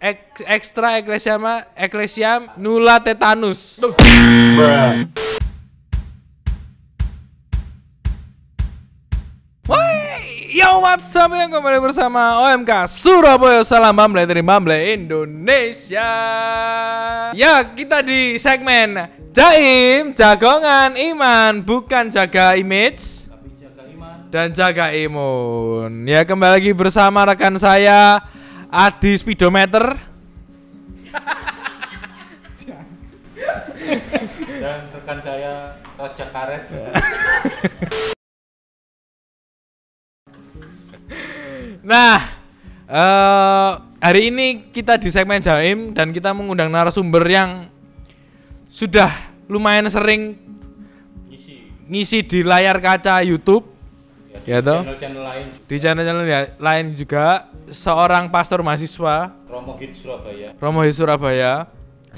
Extra Ecclesiam nulla tetanus. Yo, what's up ya, kembali bersama OMK Surabaya. Salam Bamble dari Bamble Indonesia. Ya, kita di segmen Jaim, Jagongan Iman, bukan jaga image, tapi jaga iman dan jaga imun. Ya, kembali lagi bersama rekan saya Adi Speedometer dan rekan saya Raja Karet. Nah, hari ini kita di segmen Jaim dan kita mengundang narasumber yang sudah lumayan sering ngisi di layar kaca YouTube, ya toh? Channel-channel lain. Di channel-channel lain juga, seorang pastor mahasiswa Romo Hits Surabaya.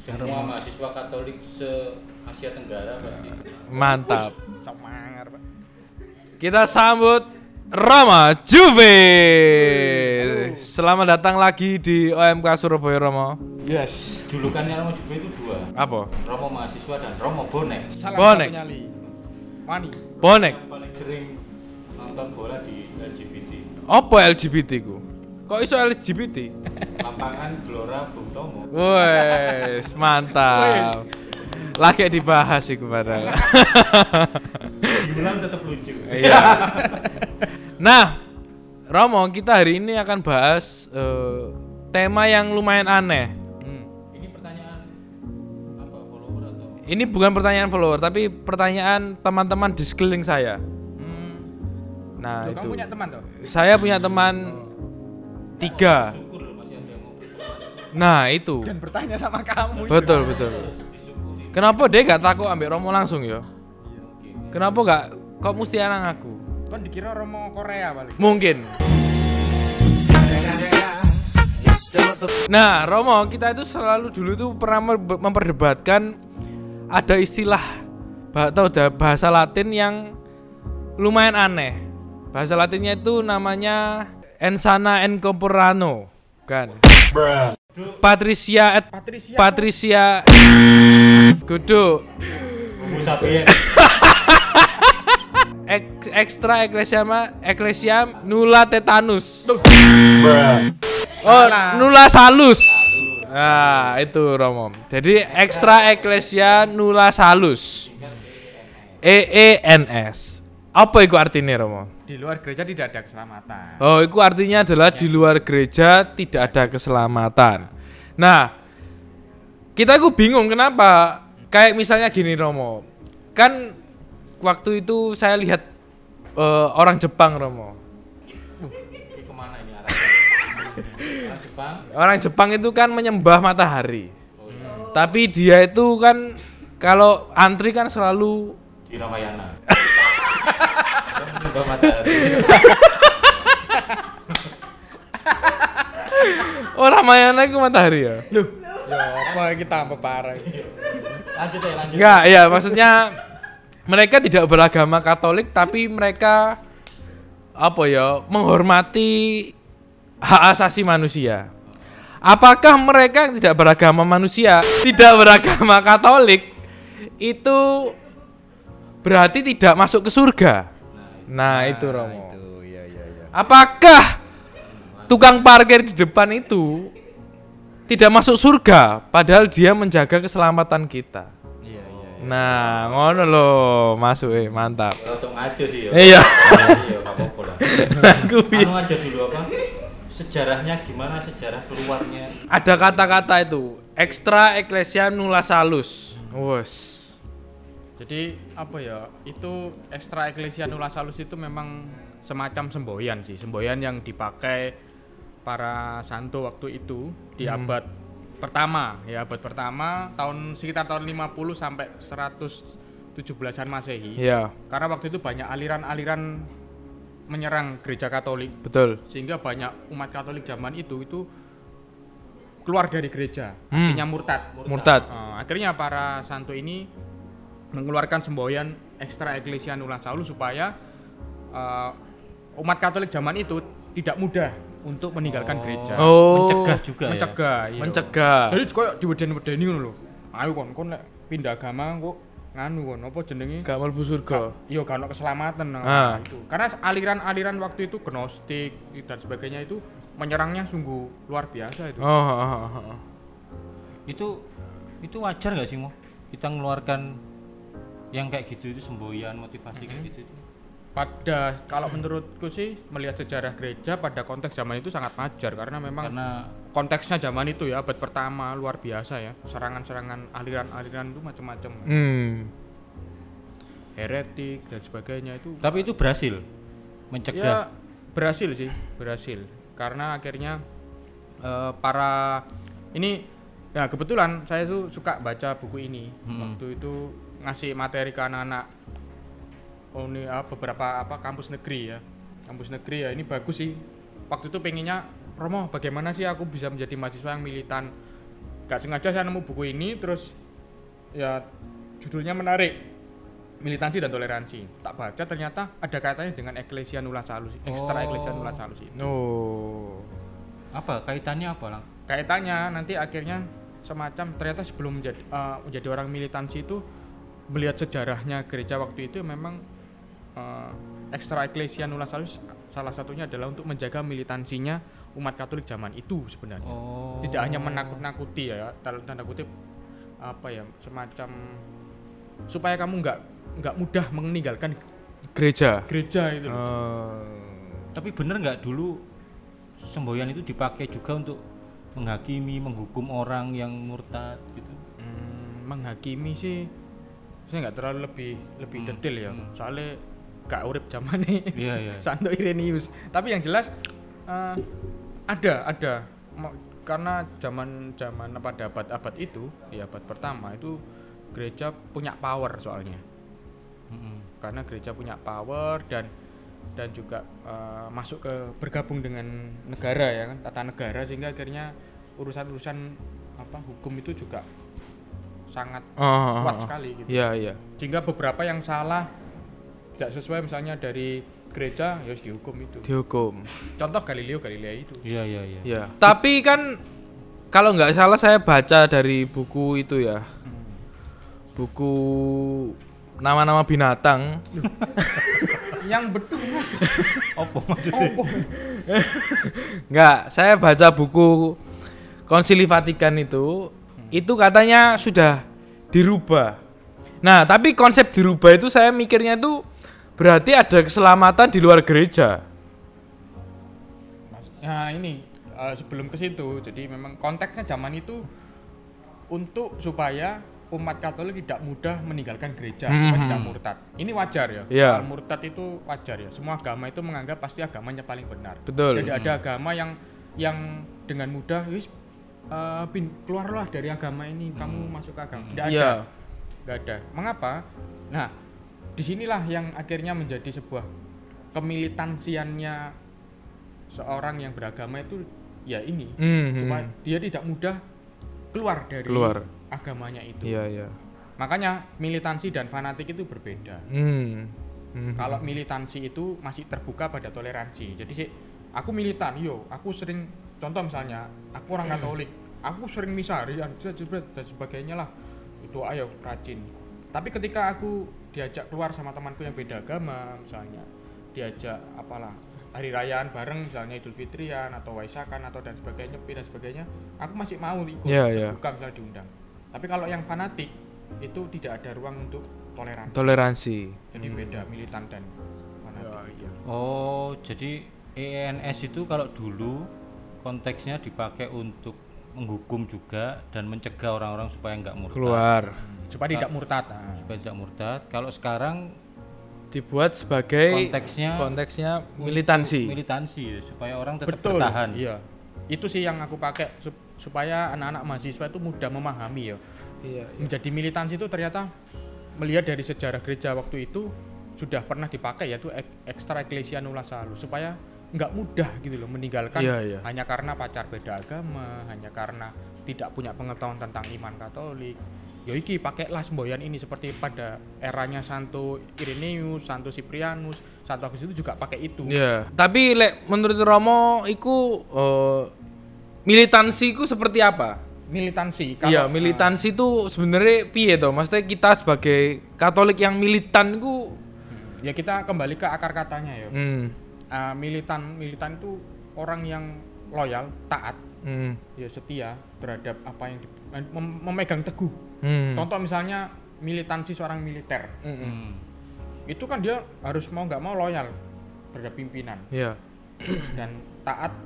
Semua mahasiswa Katolik se-Asia Tenggara pasti. Mantap. Semangat, Pak. Kita sambut Roma Juve. Selamat datang lagi di OMK Surabaya, Romo. Yes. Julukannya Romo Juve itu dua. Apa? Romo mahasiswa dan Romo bonek. Bonek. Bonek. Yang paling sering nonton bola di LGBT. Apa LGBT ku? Kok iso LGBT? Lapangan Gelora Bung Tomo. Wes, mantap. Lagi dibahas iku padahal. Diulang tetap lucu. Iya. Nah, Romo, kita hari ini akan bahas tema yang lumayan aneh. Ini pertanyaan apa, follower atau? Ini bukan pertanyaan follower, tapi pertanyaan teman-teman di sekeliling saya. Nah, Loh, itu. kamu punya teman toh? Saya punya teman 3. Syukur loh masih ada yang mau berteman. Nah, itu. Dan bertanya sama kamu. Betul, betul. Kenapa dia gak takut ambil Romo langsung ya? Kenapa gak kok mesti anak aku? Kan dikira Romo Korea balik. Mungkin. Nah, Romo, kita itu selalu dulu tuh pernah memperdebatkan ada istilah atau bahasa Latin yang lumayan aneh. Bahasa Latinnya itu namanya Ensana Incorporano, kan? Patricia Kudu Extra Ecclesiam nulla tetanus. Oh, nulla salus. Nah, itu Romo. Jadi Extra Ecclesia nulla salus. EENS. Apa itu artinya, Romo? Di luar gereja tidak ada keselamatan. Oh, itu artinya adalah di luar gereja tidak ada keselamatan. Nah, kita itu bingung kenapa. Kayak misalnya gini, Romo. Kan waktu itu saya lihat orang Jepang, Romo. Ini kemana ini arahnya? Orang Jepang. Orang Jepang itu kan menyembah matahari. Tapi dia itu kan kalau antri kan selalu Di Ramayana. Menyembah matahari. oh Ramayana itu matahari ya? Loh, ya apa kita tambah parah. Lanjut. Enggak, ya maksudnya mereka tidak beragama Katolik tapi mereka apa ya, menghormati hak asasi manusia. Apakah mereka yang tidak beragama manusia, tidak beragama Katolik itu berarti tidak masuk ke surga? Nah, itu Romo. Itu, iya. Apakah tukang parkir di depan itu tidak masuk surga padahal dia menjaga keselamatan kita? Iya. Nah, ngono loh, masuk mantap. Untuk ngaco sih ya. Iya. Iya, enggak apa-apa lah. Aku Anu aja dulu apa? Sejarahnya gimana, sejarah keluarnya? ada kata-kata itu, Extra Ecclesia nulla salus. Wes. Jadi apa ya? Itu Extra Ecclesia nulla salus itu memang semacam semboyan sih, semboyan yang dipakai para santo waktu itu di abad pertama, ya abad pertama sekitar tahun 50 sampai 117-an Masehi. Iya, Karena waktu itu banyak aliran-aliran menyerang gereja Katolik, betul. sehingga banyak umat Katolik zaman itu keluar dari gereja, artinya murtad. Akhirnya para santo ini mengeluarkan semboyan Extra Ecclesia nulla salus supaya umat Katolik zaman itu tidak mudah untuk meninggalkan gereja. Oh, Mencegah juga ya. Mencegah, iya. mencegah. Jadi koyo diweden-wedeni ngono lho. Ayo kon lek pindah agama kok nganu kon apa jenenge? Gak mlebu surga. Iya gak ono keselamatan Ah. itu. Karena aliran-aliran waktu itu gnostik dan sebagainya itu menyerangnya sungguh luar biasa itu. Oh. Itu wajar nggak sih Mo? Kita ngeluarkan yang kayak gitu itu semboyan motivasi kayak gitu itu. Pada kalau menurutku sih melihat sejarah gereja pada konteks zaman itu sangat wajar karena memang Karena konteksnya zaman itu ya abad pertama luar biasa ya, serangan-serangan aliran-aliran itu macam-macam, heretik dan sebagainya itu. tapi itu berhasil Ya mencegah. berhasil sih, berhasil karena akhirnya para ini ya kebetulan saya tuh suka baca buku ini. Waktu itu ngasih materi ke anak-anak beberapa kampus negeri ya. Kampus negeri ya ini bagus sih. Waktu itu pengennya Romo bagaimana sih aku bisa menjadi mahasiswa yang militan. Gak sengaja saya nemu buku ini terus ya judulnya menarik, militansi dan toleransi. Tak baca ternyata ada kaitannya dengan Ecclesia Nulla Salus, ekstra Ecclesia Nulla Salus itu. Oh. Apa kaitannya apa Lang? Kaitannya nanti akhirnya semacam ternyata sebelum menjadi orang militansi itu melihat sejarahnya gereja waktu itu memang ekstra Ecclesia Nulla Salus salah satunya adalah untuk menjaga militansinya umat Katolik zaman itu sebenarnya. Oh. Tidak hanya menakut-nakuti ya, tanda kutip apa ya, semacam supaya kamu nggak mudah meninggalkan Gereja. gereja itu loh. Tapi bener nggak dulu semboyan itu dipakai juga untuk menghakimi, menghukum orang yang murtad gitu? Menghakimi sih saya nggak terlalu lebih detail ya, soalnya gak urip zamane. Iya. Santo Irenaeus. Tapi yang jelas ada karena zaman pada abad itu di abad pertama itu gereja punya power soalnya. Karena gereja punya power dan juga masuk ke bergabung dengan negara ya kan, tata negara, sehingga akhirnya urusan-urusan hukum itu juga sangat kuat sekali gitu. Iya. Sehingga beberapa yang salah tidak sesuai misalnya dari gereja ya harus dihukum itu. Dihukum. Contoh Galileo Galilei itu. Iya. Ya. Tapi kan kalau nggak salah saya baca dari buku itu ya. Buku nama-nama binatang. Yang betul Mas. Apa maksudnya? Enggak, saya baca buku Konsili Vatikan itu katanya sudah dirubah. Nah, tapi konsep dirubah itu saya mikirnya itu berarti ada keselamatan di luar gereja. Nah, ini sebelum ke situ, jadi memang konteksnya zaman itu untuk supaya umat Katolik tidak mudah meninggalkan gereja, supaya tidak murtad. Ini wajar ya. Yeah. Soal murtad itu wajar ya. Semua agama itu menganggap pasti agamanya paling benar. Betul. Jadi ada agama yang dengan mudah keluarlah dari agama ini, kamu masuk ke agama. Tidak ada. Yeah. Nggak ada. Mengapa? Nah, disinilah yang akhirnya menjadi sebuah kemilitansiannya seorang yang beragama itu ya ini, supaya dia tidak mudah keluar dari agamanya itu. Iya. Makanya militansi dan fanatik itu berbeda. Kalau militansi itu masih terbuka pada toleransi. Jadi sih, aku militan, aku sering, contoh misalnya, aku orang Katolik, aku sering misa harian dan sebagainya lah. Itu ayo rajin. Tapi ketika aku diajak keluar sama temanku yang beda agama, misalnya diajak apalah hari rayaan bareng, misalnya Idul Fitrian atau Waisakan atau dan sebagainya, Nyepi dan sebagainya, aku masih mau ikut, bukan misalnya diundang. Tapi kalau yang fanatik itu tidak ada ruang untuk toleransi. Jadi beda militan dan fanatik. Oh, jadi ENS itu kalau dulu konteksnya dipakai untuk menghukum juga dan mencegah orang-orang supaya nggak murtad. Keluar. Supaya tidak murtad. Supaya tidak murtad. Kalau sekarang dibuat sebagai konteksnya militansi supaya orang tetap bertahan. Iya. Itu sih yang aku pakai supaya anak-anak mahasiswa itu mudah memahami ya. Iya. Menjadi militansi itu ternyata melihat dari sejarah gereja waktu itu sudah pernah dipakai, yaitu ekstra Ecclesia Nulla Salus, supaya nggak mudah gitu loh meninggalkan hanya karena pacar beda agama, hanya karena tidak punya pengetahuan tentang iman Katolik. ya iki pakailah semboyan ini seperti pada eranya Santo Irenaeus, Santo Cyprianus, Santo Agustinus itu juga pakai itu. Iya. Tapi lek menurut Romo iku militansi iku seperti apa? Militansi Iya, militansi itu sebenarnya piye toh? Maksudnya kita sebagai Katolik yang militan ku ya kita kembali ke akar katanya ya. hmm, Militan itu orang yang loyal, taat, hmm, ya setia terhadap apa yang memegang teguh. hmm, Contoh misalnya militansi seorang militer, itu kan dia harus mau nggak mau loyal terhadap pimpinan iya. dan taat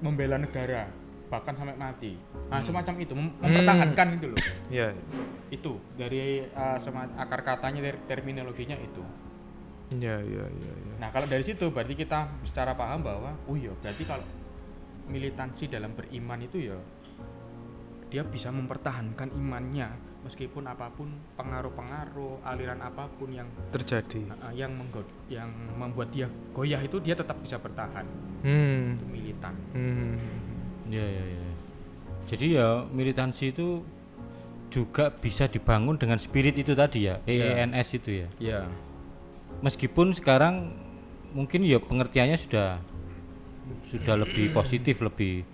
membela negara bahkan sampai mati. Nah semacam itu mempertahankan itu loh. Iya. Itu dari akar katanya, dari terminologinya itu. Iya. Nah kalau dari situ berarti kita secara paham bahwa oh iya berarti kalau militansi dalam beriman itu ya dia bisa mempertahankan imannya meskipun apapun pengaruh-pengaruh aliran apapun yang Terjadi. yang membuat dia goyah itu dia tetap bisa bertahan. Itu militan. Ya. Jadi ya militansi itu juga bisa dibangun dengan spirit itu tadi ya, EENS itu ya. Iya. Meskipun sekarang mungkin ya pengertiannya sudah lebih positif, lebih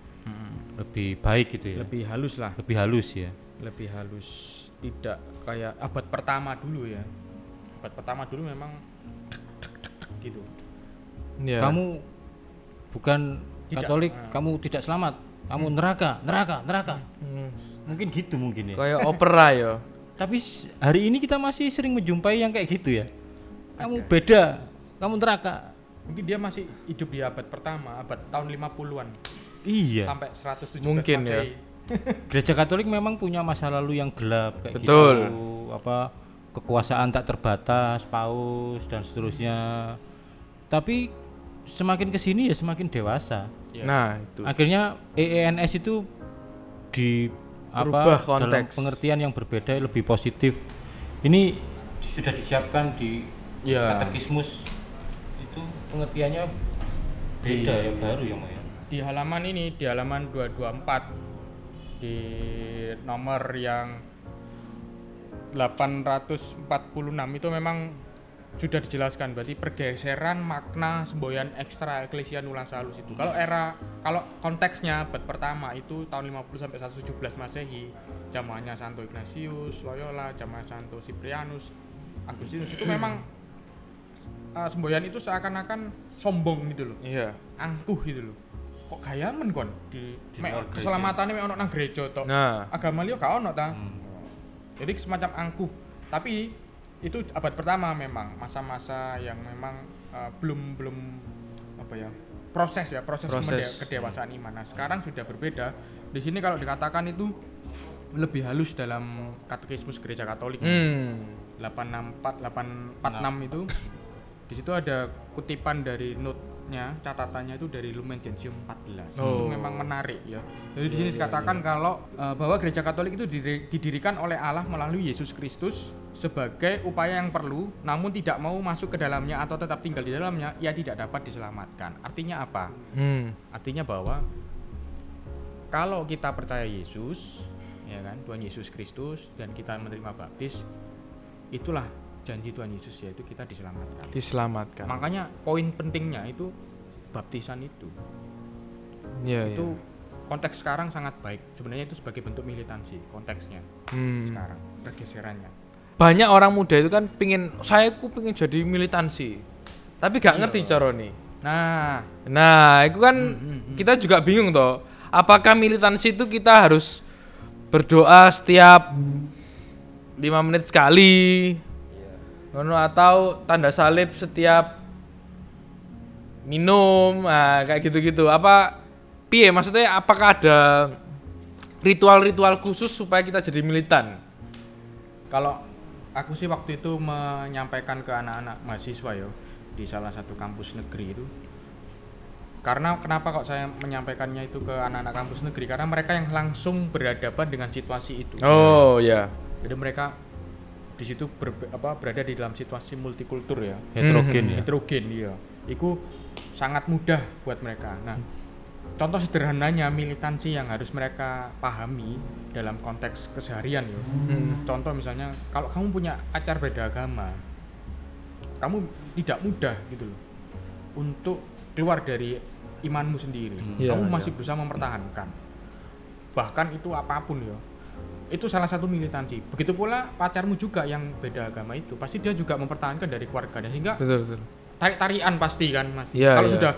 baik gitu ya. Lebih halus lah. Lebih halus ya. Lebih halus, tidak kayak abad pertama dulu ya. Abad pertama dulu memang gitu. Iya. Kamu bukan Tidak. Katolik, kamu tidak selamat. Kamu neraka. Mungkin gitu mungkin ya. Kayak opera ya. Tapi hari ini kita masih sering menjumpai yang kayak gitu ya. Kamu beda, kamu neraka. Mungkin dia masih hidup di abad pertama, abad tahun 50-an Iya. sampai 117 Mungkin ya. Masehi. Gereja Katolik memang punya masa lalu yang gelap kayak Betul. gitu. Apa kekuasaan tak terbatas, paus dan seterusnya. Tapi semakin kesini ya semakin dewasa. Ya. Nah, itu. Akhirnya EENS itu di Berubah dalam konteks. pengertian yang berbeda, lebih positif. Ini sudah disiapkan di Ya. katekismus, itu pengertiannya beda ya, baru ya Mo ya. Di halaman ini, di halaman 224 di nomor yang 846 itu memang sudah dijelaskan berarti pergeseran makna semboyan ekstra Ecclesia Nulla Salus itu. Kalau konteksnya abad pertama itu tahun 50 sampai 117 Masehi, zamannya Santo Ignatius Loyola, zaman Santo Cyprianus, Agustinus itu memang semboyan itu seakan-akan sombong gitu loh. Iya. Angkuh gitu loh. Kok gayamen kon di luar gereja. keselamatane mek ono nang gereja tok. Nah, Agama liya gak ono ta. Jadi semacam angkuh. Tapi itu abad pertama memang masa-masa yang memang belum apa ya? Proses kedewasaan iman. Nah, sekarang sudah berbeda. Di sini kalau dikatakan itu lebih halus dalam katekismus Gereja Katolik. 846 itu di situ ada kutipan dari note-nya, catatannya itu dari Lumen Gentium 14. Itu memang menarik ya. Jadi di sini dikatakan kalau bahwa Gereja Katolik itu didirikan oleh Allah melalui Yesus Kristus sebagai upaya yang perlu, namun tidak mau masuk ke dalamnya atau tetap tinggal di dalamnya, ia tidak dapat diselamatkan. Artinya apa? Artinya bahwa kalau kita percaya Yesus, ya kan, Tuhan Yesus Kristus dan kita menerima baptis, itulah janji Tuhan Yesus, yaitu kita diselamatkan. Makanya poin pentingnya itu baptisan itu. Iya, Itu konteks sekarang sangat baik. Sebenarnya itu sebagai bentuk militansi konteksnya sekarang pergeserannya. Banyak orang muda itu kan pingin jadi militansi. Tapi gak ngerti carane. Nah, itu kan kita juga bingung toh. Apakah militansi itu kita harus berdoa setiap 5 menit sekali? Atau tanda salib setiap minum, kayak gitu-gitu. Apa piye maksudnya, apakah ada ritual-ritual khusus supaya kita jadi militan? Kalau aku sih waktu itu menyampaikan ke anak-anak mahasiswa ya di salah satu kampus negeri itu. Karena kenapa kok saya menyampaikannya itu ke anak-anak kampus negeri? Karena mereka yang langsung berhadapan dengan situasi itu. Oh ya. Jadi mereka di situ berada di dalam situasi multikultur ya, Heterogen ya. heterogen iya. Itu sangat mudah buat mereka. Nah, contoh sederhananya militansi yang harus mereka pahami dalam konteks keseharian ya. Contoh misalnya kalau kamu punya pacar beda agama, kamu tidak mudah gitu loh untuk keluar dari imanmu sendiri. Kamu masih berusaha mempertahankan. Bahkan itu apapun ya. Itu salah satu militansi. Begitu pula pacarmu juga yang beda agama itu, pasti dia juga mempertahankan dari keluarganya sehingga Betul. tarik-tarian pasti kan, Mas. Iya, Kalau iya.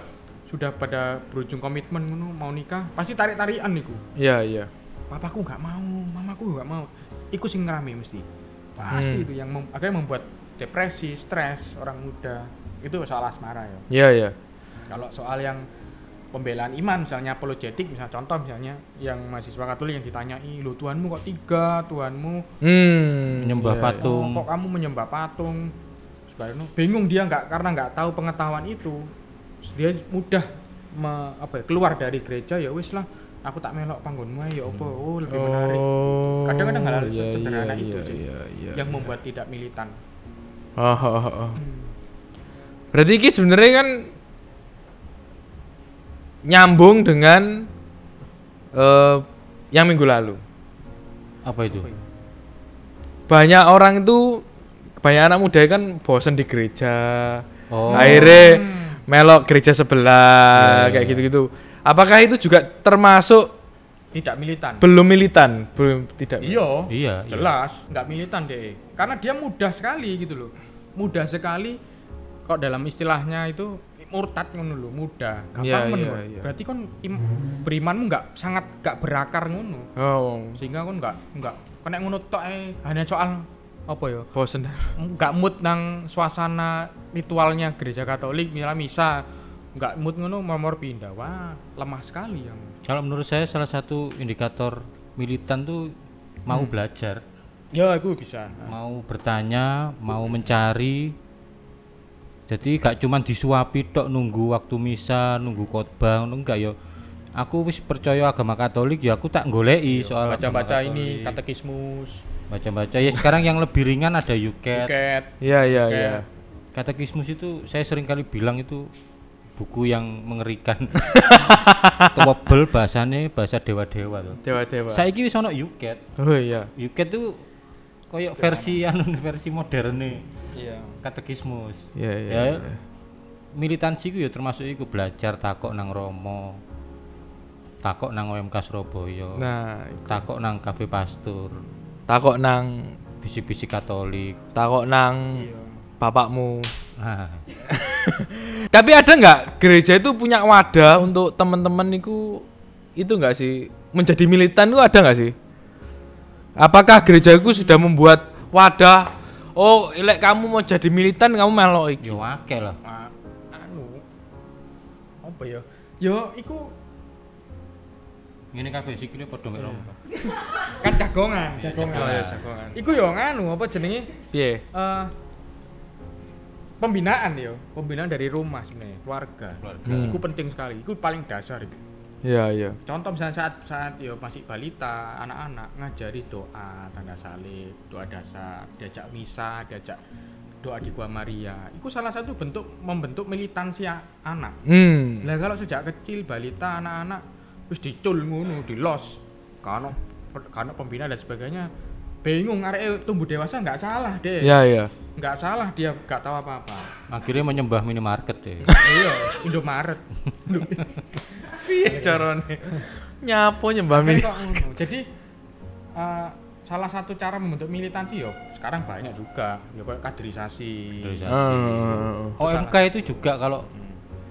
sudah pada berujung komitmen ngono mau nikah, pasti tarik-tarian niku. Iya. Papaku nggak mau, mamaku nggak mau. Iku sing ngerame mesti. Pasti itu yang akhirnya membuat depresi, stres orang muda. Itu soal asmara ya. Iya. Kalau soal yang pembelaan iman misalnya apologetik, misalnya contoh misalnya yang mahasiswa Katolik yang ditanyai, "Loh, Tuhanmu kok 3? Tuhanmu Menyembah iya, patung. kok kamu menyembah patung?" Sebenarnya bingung dia karena nggak tahu pengetahuan itu. Dia mudah keluar dari gereja, ya wis lah, aku tak melok panggonmu ae, ya apa, lebih menarik. Kadang-kadang hal-hal sederhana itu sih yang membuat tidak militan. Berarti ini sebenarnya kan nyambung dengan yang minggu lalu. Apa itu? Banyak orang itu, banyak anak muda kan bosen di gereja. Oh. Akhirnya melok gereja sebelah, Iya, kayak iya. gitu-gitu. Apakah itu juga termasuk Tidak militan. belum militan? Belum, tidak. Iya. Jelas nggak militan deh, karena dia mudah sekali gitu loh, mudah sekali. Kok dalam istilahnya itu murtad ngono lho, mudah, gampang Iya, men. iya. Berarti kan berimanmu nggak berakar ngono, Oh, sehingga kan nggak kena ngono tok hanya soal apa ya, bosen. nggak mood nang suasana ritualnya gereja Katolik, misalnya misa, nggak mood ngono nomor pindah, wah lemah sekali yang. Kalau menurut saya salah satu indikator militan tuh mau belajar, Ya aku bisa. mau bertanya, mau mencari. Jadi gak cuman disuapi tok nunggu waktu misa, nunggu khotbah, enggak ya. Aku wis percaya agama Katolik ya aku tak goleki soal Baca-baca agama ini Katolik. katekismus, Baca-baca ya sekarang yang lebih ringan ada Yuket. buket. Iya. Katekismus itu saya sering kali bilang itu buku yang mengerikan. Tebel bahasane bahasa dewa-dewa tuh. Dewa-dewa. Saiki wis ono Yuket. Oh iya. Yuket tuh koyo versi versi moderne Iya. katekismus. Iya. Ya, militansi ku ya termasuk iku belajar takok nang Romo. Takok nang OMK Surabaya. Nah, Takok nang Cafe Pastur. takok nang Bisik-bisik Katolik. takok nang bapakmu. Nah, Tapi ada nggak gereja itu punya wadah untuk teman-teman itu nggak sih menjadi militan itu ada nggak sih? Apakah gerejaku sudah membuat wadah? Oh, lek kamu mau jadi militan kamu melok iki. yo akeh lah. Apa ya? Yo iku Ngene kabeh sikile padha mek Romo. kan jagongan. Oh, ya, jagongan. Iku yo apa jenenge? Piye? Pembinaan dari rumah sebenarnya, keluarga. Hmm. Iku penting sekali. Iku paling dasar itu. Iya. Contoh misalnya saat masih balita, anak-anak ngajari doa, tanda salib, doa dasar, diajak misa, diajak doa di Gua Maria. Itu salah satu bentuk membentuk militansi anak. Lah kalau sejak kecil balita, anak-anak wis dicul ngono, dilos. Karena pembina dan sebagainya. Bingung arek tumbuh dewasa nggak salah deh. Iya. Nggak salah dia nggak tahu apa-apa. Akhirnya menyembah minimarket deh. Iya, Indomaret. Piye carane? Nyapo nyembah Kan mini. kok ngono. Jadi salah satu cara membentuk militansi sekarang banyak juga kayak kaderisasi. OMK itu juga kalau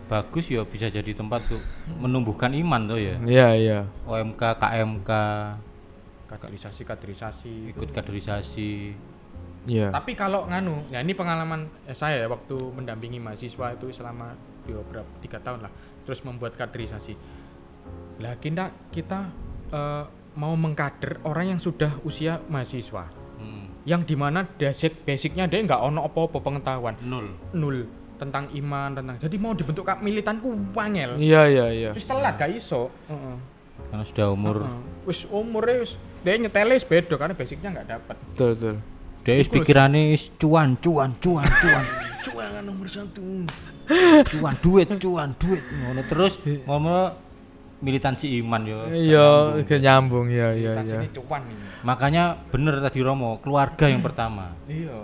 bagus ya bisa jadi tempat tuh menumbuhkan iman tuh ya. Iya. OMK, KMK, kaderisasi ikut kaderisasi. Iya. Tapi kalau ya ini pengalaman saya waktu mendampingi mahasiswa itu selama 3 tahun lah, terus membuat kaderisasi. Lah kita mau mengkader orang yang sudah usia mahasiswa, yang dimana basicnya dia nggak ono apa-apa pengetahuan, nol tentang iman, jadi mau dibentuk militan ku wangel. Iya. Terus telat gak iso. Karena sudah umur Wis umure wis dia nyetele wis beda karena basicnya nggak dapat. Betul. dia pikirannya cuan Cuan nomor 1. cuan duit ngono terus ngomong militansi iman yo. Iya, nyambung ya ya Militansi ya. ini cuan ini. Makanya bener tadi Romo, keluarga yang pertama. Iya.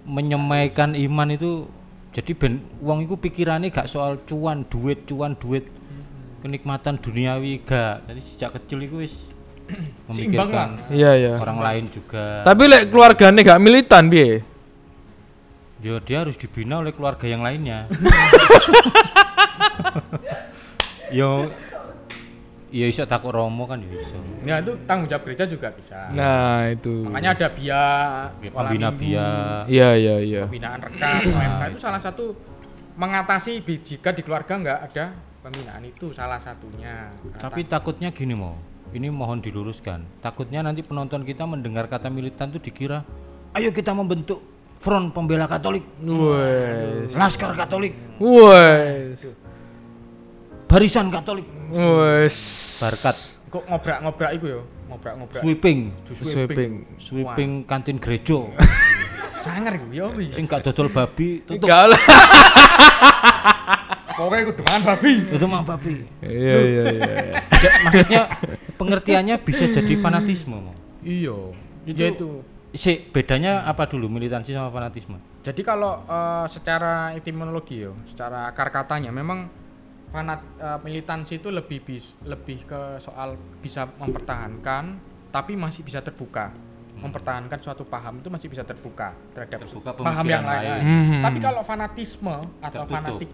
Menyemaikan iman itu jadi ben wong iku pikirannya gak soal cuan duit. Kenikmatan duniawi gak. Jadi sejak kecil iku wis Seimbang lah. memikirkan Iya ya. orang lain juga. Tapi lek keluargane gak militan piye? Yo dia harus dibina oleh keluarga yang lainnya. Yo iso takut Romo kan yo iso. Ya itu tanggung jawab gereja juga bisa. Nah, itu. Makanya ada sekolah Pembina minggu, bia. Iya iya iya. pembinaan rekan, OMK itu salah satu mengatasi jika di keluarga nggak ada pembinaan itu salah satunya. Tapi takutnya gini mau. Ini mohon diluruskan. Takutnya nanti penonton kita mendengar kata militan tuh dikira, ayo kita membentuk front pembela Katolik, Wes. Laskar Katolik, Wes. Barisan Katolik, Wes. Barkat, kok ngobrak-ngobrak itu ya, ngobrak-ngobrak. sweeping kantin gereja, Sangar iku ya wi. sing gak dodol babi, tutup Enggak lah. Pokoknya iku dengan babi. itu mah babi. Iya iya iya. Maksudnya pengertiannya bisa jadi fanatisme mau. Iya. Itu, Ya itu. bedanya apa dulu militansi sama fanatisme? Jadi kalau secara etimologi yo, secara akar katanya memang militansi itu lebih ke soal bisa mempertahankan tapi masih bisa terbuka. Mempertahankan suatu paham itu masih bisa terbuka terhadap paham yang lain. Tapi kalau fanatisme atau tertutup. fanatik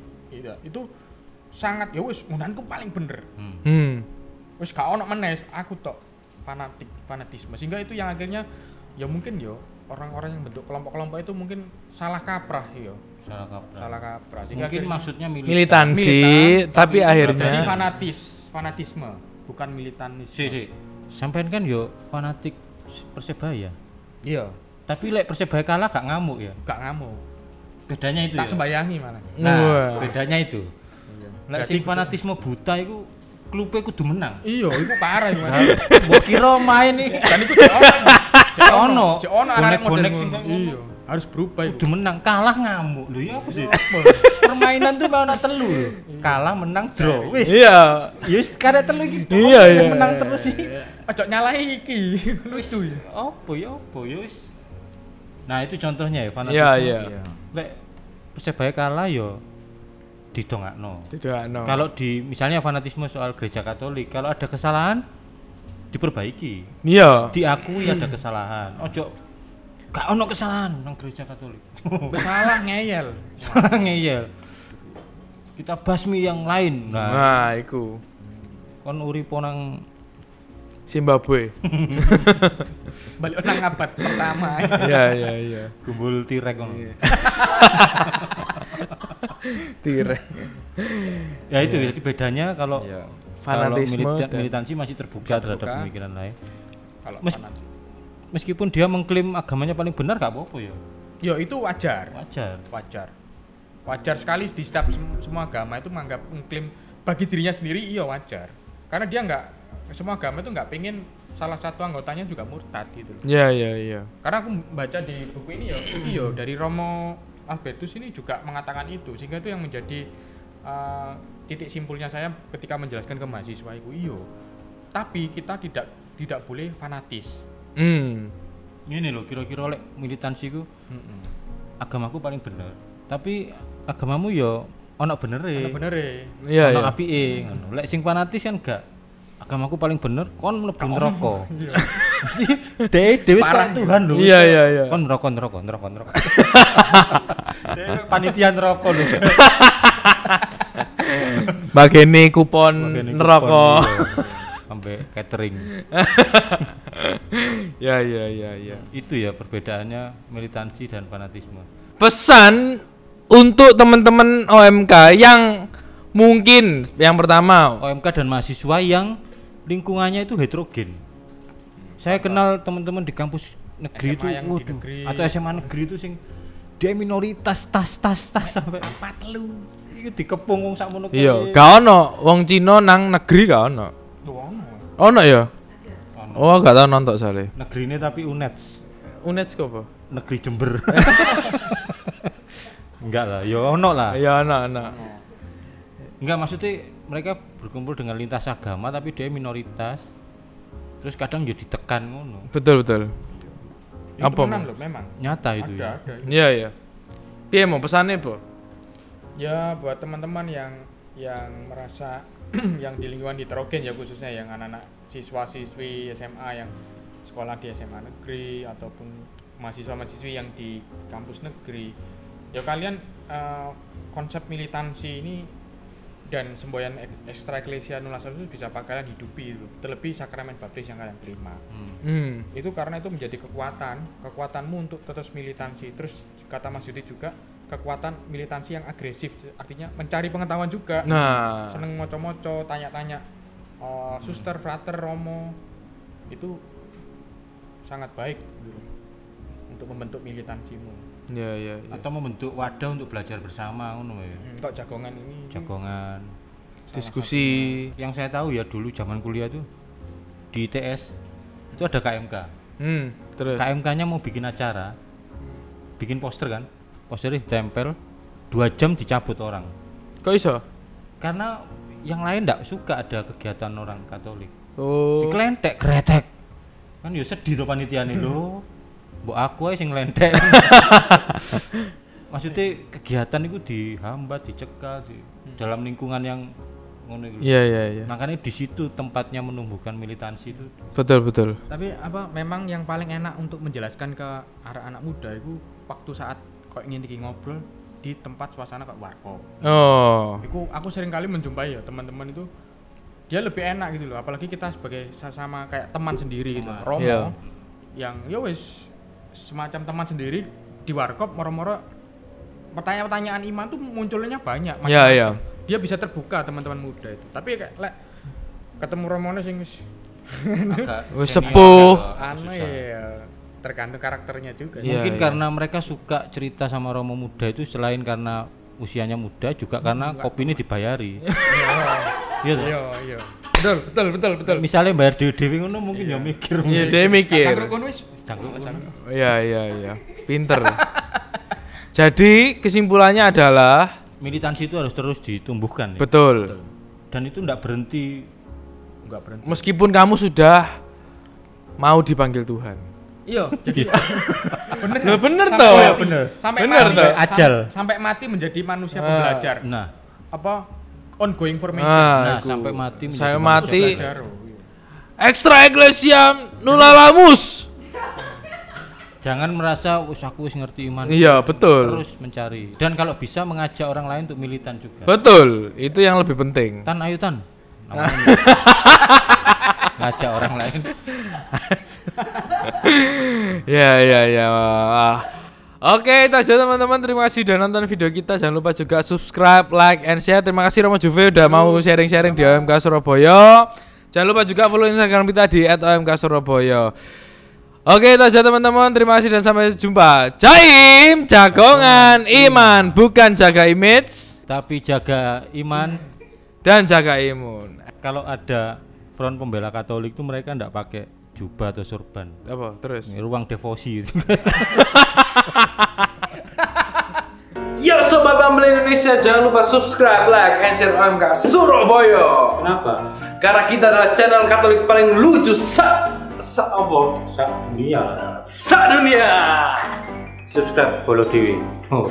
itu sangat ya wis ngunanku paling bener. Wis gak ono meneh aku tok fanatisme sehingga itu yang akhirnya ya mungkin yo orang-orang yang bentuk kelompok-kelompok itu mungkin salah kaprah yo. Salah kaprah. Sehingga Mungkin akhirnya maksudnya Militansi, tapi jadi akhirnya fanatisme bukan militanisme. si. Sampean kan yo fanatik Persebaya. Iya, Tapi lek Persebaya kalah gak ngamuk ya. gak ngamuk. Bedanya itu Tak ya. sembayangi malah. Nah, Wah. bedanya itu. Lek Berarti sing fanatisme buta iku klube kudu menang. Iya, itu parah iku. Mas. Mbok kira main iki Dan itu cek ono. Cek ono anak model Bonek-bonek sing ngono. kayak Iya, harus berubah itu. kudu menang, kalah ngamuk. Lho ya apa sih? Permainan tuh mau telu lho. Kalah menang draw. Wis. Iya. Ya wis karek telu iki. Iya, Apa iya, menang iya, terus sih. Ojo nyalahi iki. Lucu ya. Apa ya wis. Nah, itu contohnya ya fanatisme. Iya iya. Lek Persebaya kalah ya didongakno. Tidak no. Kalau di misalnya fanatisme soal gereja Katolik, kalau ada kesalahan diperbaiki, Iya. diakui ada kesalahan. Ojo gak ono kesalahan nang gereja Katolik. Salah ngeyel. Ngeyel. Kita basmi yang lain. Nah, Nah, iku kon uripo nang Zimbabwe. Balik nang abad pertama. Iya iya iya. gumbul tirek ngono. Tire. Ya itu jadi bedanya kalau Iya. kalau Fanatisme dan- militansi masih terbuka Bisa terhadap terbuka. pemikiran lain. Kalau Mes- fanatik. Meskipun dia mengklaim agamanya paling benar gak apa-apa ya. Ya itu wajar. Wajar sekali di setiap semua agama itu menganggap mengklaim bagi dirinya sendiri iya wajar. Karena dia semua agama itu nggak pengen salah satu anggotanya juga murtad gitu loh. Iya iya iya. Karena aku baca di buku ini ya, iya dari Romo Albertus ini juga mengatakan itu, sehingga itu yang menjadi titik simpulnya saya ketika menjelaskan ke mahasiswa itu iya. Tapi kita tidak boleh fanatis. Ini loh kira-kira lek militansi ku agamaku paling bener. Tapi agamamu yo ono benere. Bener bener Iya Ono iya. apike ngono. Lek sing fanatis kan gak. Agamaku paling bener kon mlebu neraka. Dewe wis kok Tuhan lho. Iya iya iya. Kon neraka. Panitia neraka lho. Bagene kupon neraka. Sampai catering. Ya ya ya ya. Itu ya perbedaannya militansi dan fanatisme. Pesan untuk teman-teman OMK yang mungkin yang pertama OMK dan mahasiswa yang lingkungannya itu heterogen. Saya kenal teman-teman di kampus negeri SMA itu, yang di waduh, negeri. atau SMA negeri itu sing dia minoritas tas sampai empat lu. itu dikepung wong sakmono kuwi. iya, gak ono wong Cina nang negeri gak ono. Ono ya? Oh, gak tau nonton soalnya. Negrine tapi UNEDS, UNED apa? negeri Jember. Enggak lah, ya ono lah. Ya ono ono. Enggak, maksudnya mereka berkumpul dengan lintas agama tapi dia minoritas. Terus kadang jadi ditekan ngono. Betul. Itu Apa, tenan Mo? loh memang. Nyata itu ya. Ada. Iya ya. Piye mau pesannya, Bo? Ya buat teman-teman yang merasa yang di lingkungan heterogen ya, khususnya yang anak-anak siswa-siswi SMA yang sekolah di SMA negeri ataupun mahasiswa-mahasiswi yang di kampus negeri. Ya kalian konsep militansi ini dan semboyan ekstra eklesia nulla salus bisa kalian hidupi itu. Terlebih sakramen baptis yang kalian terima. Itu karena itu menjadi kekuatanmu untuk terus militansi. Terus kata Mas Yudi juga kekuatan militansi yang agresif, artinya mencari pengetahuan juga. Nah, Seneng moco-moco, tanya-tanya suster, frater, romo. Itu sangat baik gitu, untuk membentuk militansimu. iya. Atau membentuk wadah untuk belajar bersama ngono ya. Kok jagongan ini Jagongan. Diskusi. Yang saya tahu ya dulu zaman kuliah tuh di ITS itu ada KMK. Terus. KMK-nya mau bikin acara, bikin poster kan, posternya ditempel 2 jam dicabut orang. Kok iso? Karena yang lain ndak suka ada kegiatan orang Katolik. Oh. Diklentek, kretek. Kan ya sedih to panitiane lho. Mbok aku ae sing nglentek. Maksudnya kegiatan itu dihambat, dicekal dalam lingkungan yang ngono iku. Iya. Makanya di situ tempatnya menumbuhkan militansi itu. Betul. tapi memang yang paling enak untuk menjelaskan ke arah anak muda itu waktu saat kok ingin ngobrol di tempat suasana kayak warkop. Oh. Aku sering kali menjumpai ya teman-teman itu dia lebih enak gitu loh, apalagi kita sebagai sama kayak teman sendiri gitu, romo Iya. yang ya wis semacam teman sendiri di warkop, moro-moro pertanyaan-pertanyaan iman tuh munculnya banyak. Iya. Dia bisa terbuka teman-teman muda itu. Tapi kayak lek ketemu romone sing wis Wis sepuh. anu ya tergantung karakternya juga. Iya. Mungkin karena mereka suka cerita sama romo muda itu selain karena usianya muda juga karena kopi ini dibayari. Iya toh? Iya. Betul. Misalnya bayar dewi ngono mungkin ya mikir. Iya, dia mikir. Cangkruk kono wis Cangkruk Iya. Pinter. Jadi kesimpulannya adalah militansi itu harus terus ditumbuhkan. Ya? betul. Dan itu enggak berhenti. Meskipun kamu sudah mau dipanggil Tuhan. Iya, jadi Bener Sampai toh. mati. Bener. Sampai Bener mati toh. Ajal. Sampai mati menjadi manusia pembelajar. Nah, Apa ongoing formation. nah iku. sampai mati menjadi Saya manusia mati. Belajar. Extra Ecclesiam nulla lamus. jangan merasa wis aku wis ngerti iman. Iya, betul. Terus mencari. Dan kalau bisa mengajak orang lain untuk militan juga. Betul. Itu yang lebih penting. Tan ayo Tan. Ngajak orang lain. Ya. Oke, itu aja teman-teman. Terima kasih sudah nonton video kita. Jangan lupa juga subscribe, like, and share. Terima kasih Romo Juve udah mau sharing-sharing di OMK Surabaya. Jangan lupa juga follow Instagram kita di @omk Surabaya. Oke, itu aja teman-teman. Terima kasih dan sampai jumpa. Jaim, jagongan iman, bukan jaga image, Tapi jaga iman. dan jaga imun. Kalau ada front pembela Katolik itu mereka enggak pakai jubah atau surban. Apa? Terus? Ini ruang devosi itu. Yo Sobat Bumble Indonesia, jangan lupa subscribe, like, and share OMK Surabaya. Kenapa? Karena kita adalah channel Katolik paling lucu Dunia. sa dunia. Subscribe follow Dewi. Oh.